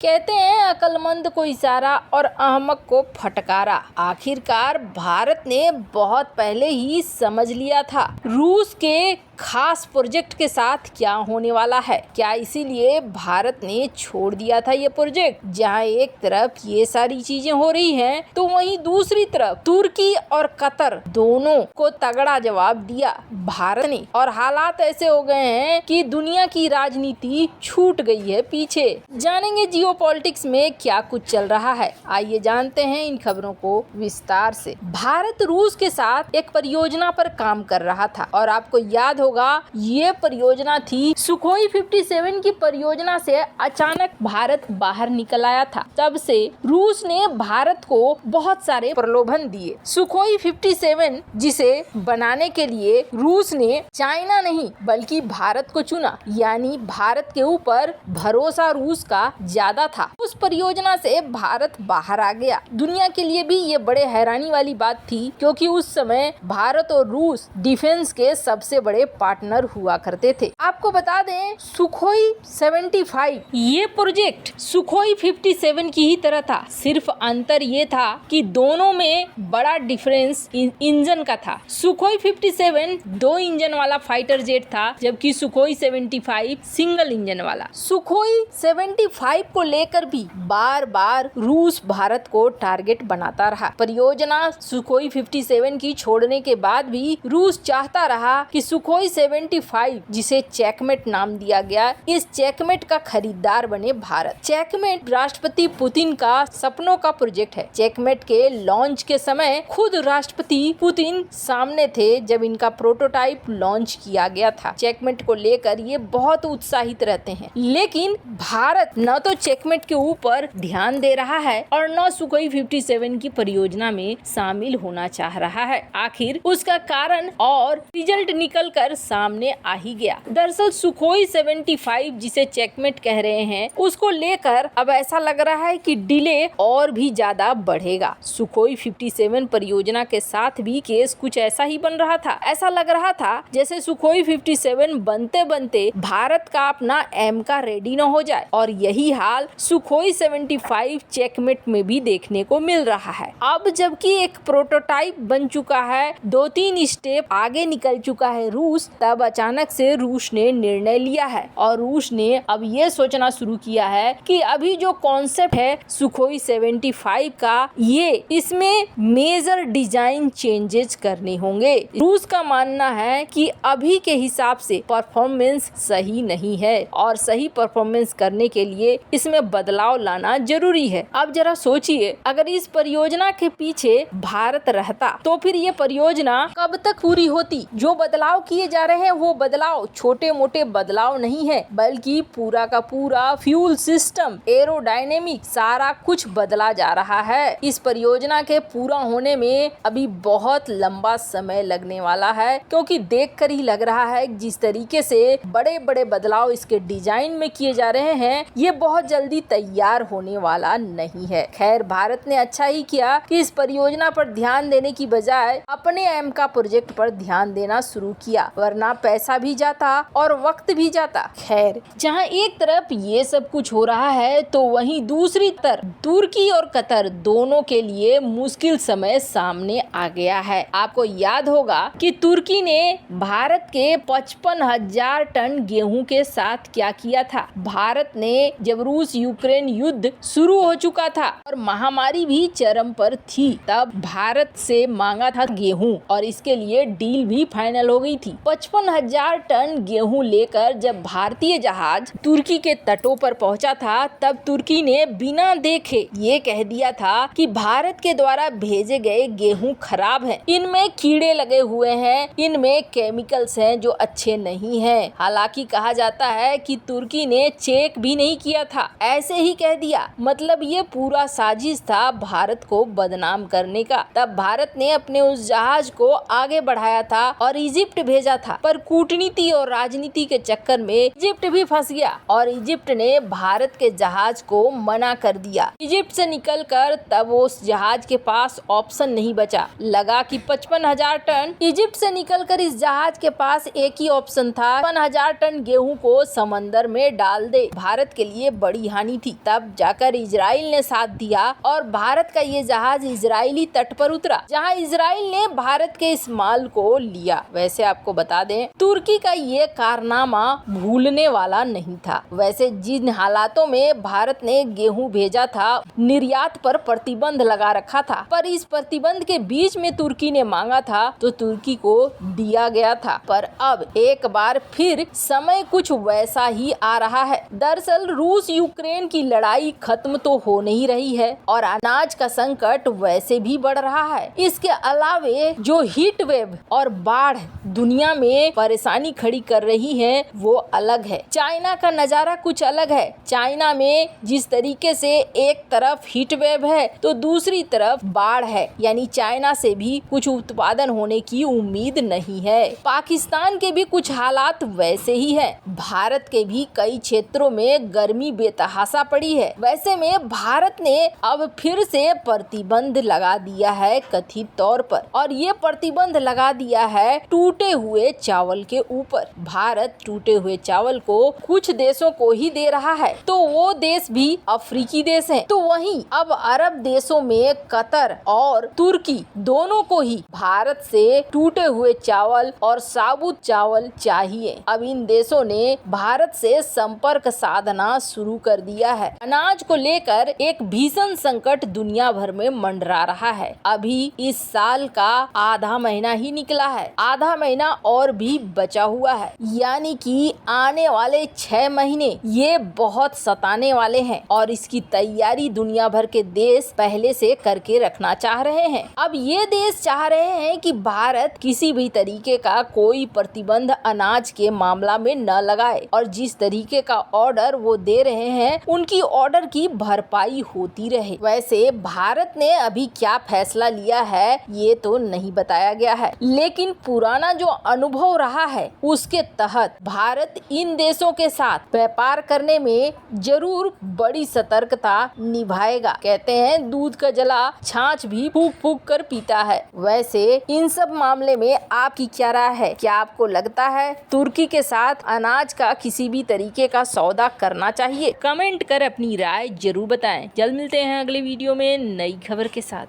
कहते हैं अक्लमंद को इशारा और अहमक को फटकारा। आखिरकार भारत ने बहुत पहले ही समझ लिया था रूस के खास प्रोजेक्ट के साथ क्या होने वाला है। क्या इसीलिए भारत ने छोड़ दिया था ये प्रोजेक्ट? जहां एक तरफ ये सारी चीजें हो रही हैं, तो वहीं दूसरी तरफ तुर्की और कतर दोनों को तगड़ा जवाब दिया भारत ने। और हालात ऐसे हो गए हैं कि दुनिया की राजनीति छूट गई है पीछे। जानेंगे जियोपॉलिटिक्स में क्या कुछ चल रहा है। आइए जानते हैं इन खबरों को विस्तार से। भारत रूस के साथ एक परियोजना पर काम कर रहा था और आपको याद होगा ये परियोजना थी सुखोई 57 की परियोजना से अचानक भारत बाहर निकल आया था। तब से रूस ने भारत को बहुत सारे प्रलोभन दिए। सुखोई 57 जिसे बनाने के लिए रूस ने चाइना नहीं बल्कि भारत को चुना, यानी भारत के ऊपर भरोसा रूस का ज्यादा था। उस परियोजना से भारत बाहर आ गया। दुनिया के लिए भी ये बड़े हैरानी वाली बात थी, क्योंकि उस समय भारत और रूस डिफेंस के सबसे बड़े पार्टनर हुआ करते थे। आपको बता दें सुखोई 75 ये प्रोजेक्ट सुखोई 57 की ही तरह था। सिर्फ अंतर ये था कि दोनों में बड़ा डिफरेंस इंजन का था। सुखोई 57 दो इंजन वाला फाइटर जेट था, जबकि सुखोई 75 सिंगल इंजन वाला। सुखोई 75 को लेकर भी बार बार रूस भारत को टारगेट बनाता रहा। परियोजना सुखोई 57 की छोड़ने के बाद भी रूस चाहता रहा कि सुखोई 75 जिसे चेकमेट नाम दिया गया, इस चेकमेट का खरीदार बने भारत। चेकमेट राष्ट्रपति पुतिन का सपनों का प्रोजेक्ट है। चेकमेट के लॉन्च के समय खुद राष्ट्रपति पुतिन सामने थे जब इनका प्रोटोटाइप लॉन्च किया गया था। चेकमेट को लेकर ये बहुत उत्साहित रहते हैं, लेकिन भारत न तो चेकमेट के ऊपर ध्यान दे रहा है और न सुखोई 57 की परियोजना में शामिल होना चाह रहा है। आखिर उसका कारण और रिजल्ट निकल कर सामने आ ही गया। दरअसल सुखोई 75 जिसे चेकमेट कह रहे हैं, उसको लेकर अब ऐसा लग रहा है कि डिले और भी ज्यादा बढ़ेगा। सुखोई 57 परियोजना के साथ भी केस कुछ ऐसा ही बन रहा था। ऐसा लग रहा था जैसे सुखोई 57 बनते बनते भारत का अपना एमका रेडी न हो जाए, और यही हाल सुखोई 75 चेकमेट में भी देखने को मिल रहा है। अब जबकि एक प्रोटोटाइप बन चुका है, 2-3 स्टेप आगे निकल चुका है रूस, तब अचानक से रूस ने निर्णय लिया है और रूस ने अब ये सोचना शुरू किया है कि अभी जो कॉन्सेप्ट है सुखोई 75 का, ये इसमें मेजर डिजाइन चेंजेस करने होंगे। रूस का मानना है कि अभी के हिसाब से परफॉर्मेंस सही नहीं है और सही परफॉर्मेंस करने के लिए इसमें बदलाव लाना जरूरी है। अब जरा सोचिए, अगर इस परियोजना के पीछे भारत रहता तो फिर ये परियोजना कब तक पूरी होती। जो बदलाव किए जा रहे हैं वो बदलाव छोटे मोटे बदलाव नहीं है, बल्कि पूरा का पूरा फ्यूल सिस्टम, एरोडायनेमिक सारा कुछ बदला जा रहा है। इस परियोजना के पूरा होने में अभी बहुत लंबा समय लगने वाला है, क्योंकि देखकर ही लग रहा है जिस तरीके से बड़े बड़े बदलाव इसके डिजाइन में किए जा रहे हैं, ये बहुत जल्दी तैयार होने वाला नहीं है। खैर, भारत ने अच्छा ही किया कि इस परियोजना पर ध्यान देने की बजाय अपने एमका प्रोजेक्ट पर ध्यान देना शुरू किया, वरना पैसा भी जाता और वक्त भी जाता। खैर, जहां एक तरफ ये सब कुछ हो रहा है, तो वहीं दूसरी तरफ तुर्की और कतर दोनों के लिए मुश्किल समय सामने आ गया है। आपको याद होगा कि तुर्की ने भारत के 55,000 टन गेहूं के साथ क्या किया था। भारत ने जब रूस यूक्रेन युद्ध शुरू हो चुका था और महामारी भी चरम पर थी, तब भारत से मांगा था गेहूं और इसके लिए डील भी फाइनल हो गई थी। 55,000 टन गेहूं लेकर जब भारतीय जहाज तुर्की के तटों पर पहुंचा था, तब तुर्की ने बिना देखे ये कह दिया था कि भारत के द्वारा भेजे गए गेहूं खराब हैं, इनमें कीड़े लगे हुए हैं, इनमें केमिकल्स हैं जो अच्छे नहीं हैं। हालांकि कहा जाता है कि तुर्की ने चेक भी नहीं किया था, ऐसे ही कह दिया। मतलब ये पूरा साजिश था भारत को बदनाम करने का। तब भारत ने अपने उस जहाज को आगे बढ़ाया था और इजिप्ट भेजा था, पर कूटनीति और राजनीति के चक्कर में इजिप्ट भी फंस गया और इजिप्ट ने भारत के जहाज को मना कर दिया। इजिप्ट से निकलकर तब उस जहाज के पास ऑप्शन नहीं बचा। लगा कि 55,000 टन, इजिप्ट से निकलकर इस जहाज के पास एक ही ऑप्शन था, 55,000 टन गेहूं को समंदर में डाल दे। भारत के लिए बड़ी हानि थी। तब जाकर इजराइल ने साथ दिया और भारत का ये जहाज इजरायली तट पर उतरा, जहां इजराइल ने भारत के इस माल को लिया। वैसे आपको बता दें, तुर्की का ये कारनामा भूलने वाला नहीं था। वैसे जिन हालातों में भारत ने गेहूं भेजा था, निर्यात पर प्रतिबंध लगा रखा था, पर इस प्रतिबंध के बीच में तुर्की ने मांगा था तो तुर्की को दिया गया था। पर अब एक बार फिर समय कुछ वैसा ही आ रहा है। दरअसल रूस यूक्रेन की लड़ाई खत्म तो हो नहीं रही है और अनाज का संकट वैसे भी बढ़ रहा है। इसके अलावे जो हीट वेव और बाढ़ दुनिया में परेशानी खड़ी कर रही है वो अलग है। चाइना का नजारा कुछ अलग है। चाइना में जिस तरीके से एक तरफ हीट वेव है तो दूसरी तरफ बाढ़ है, यानी चाइना से भी कुछ उत्पादन होने की उम्मीद नहीं है। पाकिस्तान के भी कुछ हालात वैसे ही है। भारत के भी कई क्षेत्रों में गर्मी बेतहाशा पड़ी है। वैसे में भारत ने अब फिर से प्रतिबंध लगा दिया है कथित तौर पर, और ये प्रतिबंध लगा दिया है टूटे हुए चावल के ऊपर। भारत टूटे हुए चावल को कुछ देशों को ही दे रहा है, तो वो देश भी अफ्रीकी देश हैं। तो वहीं अब अरब देशों में कतर और तुर्की दोनों को ही भारत से टूटे हुए चावल और साबुत चावल चाहिए। अब इन देशों ने भारत से संपर्क साधना शुरू कर दिया है। अनाज को लेकर एक भीषण संकट दुनिया भर में मंडरा रहा है। अभी इस साल का आधा महीना ही निकला है, आधा महीना और भी बचा हुआ है, यानी कि आने वाले 6 महीने ये बहुत सताने वाले हैं और इसकी तैयारी दुनिया भर के देश पहले से करके रखना चाह रहे हैं। अब ये देश चाह रहे हैं कि भारत किसी भी तरीके का कोई प्रतिबंध अनाज के मामला में न लगाए और जिस तरीके का ऑर्डर वो दे रहे हैं उनकी ऑर्डर की भरपाई होती रहे। वैसे भारत ने अभी क्या फैसला लिया है ये तो नहीं बताया गया है, लेकिन पुराना जो अनुभव रहा है उसके तहत भारत इन देशों के साथ व्यापार करने में जरूर बड़ी सतर्कता निभाएगा। कहते हैं दूध का जला छाछ भी फूक फूक कर पीता है। वैसे इन सब मामले में आपकी क्या राय है? क्या आपको लगता है तुर्की के साथ अनाज का किसी भी तरीके का सौदा करना चाहिए? कमेंट कर अपनी राय जरूर बताएं। जल्द मिलते हैं अगले वीडियो में नई खबर के साथ।